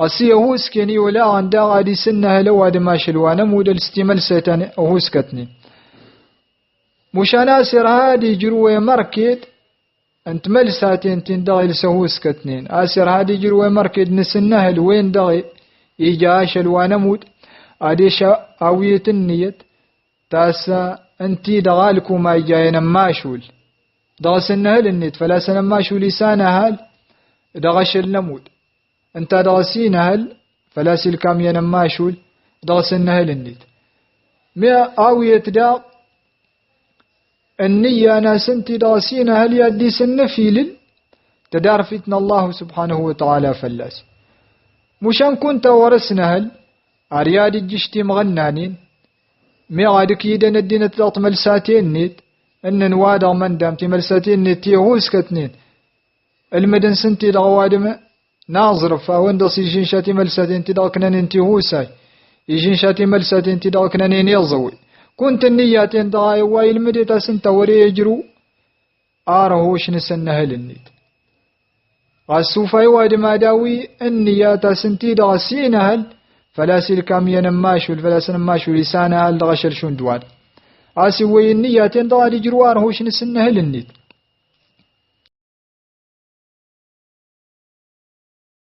أسي هوس كني ولا عند غادي سنه لو هذا ما شلوانا مودل استمال ستان هوس كتني مش أنا سر هادي جروي مركد أنت مل ساتين تندغي لسهوس كتنين أسر هادي جروي مركد نسنه لوين دغي إيجاش الوانا مود أديش أوية النية تاسا أنتي دغالكو ما إيجاينا ماشول دغسنه للنيت فلا سنماشو لسانه هال دغش النمود انت دغسين هل فلا سلكام ينماشول دغسنه للنيت ما آوية دا النية ناس انت دغسين هل يدي سنفيل تدار فتن الله سبحانه وتعالى فلاس مشان كنت ورسنا هل أرياد الجشتي مغنانين ما عادك يدن الدين تلط ملساتين نيت ان نوادر من دامتي ملساتين نيت يهوس كتنين المدن سنتي دغوادم ناظر فاوندس يجين شاتي ملساتين تدركنا انتي هوساي يجين شاتي ملساتين تدركنا نيزوي كنت النياتين دغاي واي المديتا سنتا وري يجرو آرهوش نسنه للنيت غاسوفاي واد ما داوي النياتا سنتي دغسينهل فلا سلكام ينماشول فلا سنماشول لسانها دغشر شون دوان آسي وي النياتين دغاي يجرو آرهوش نسنه للنيت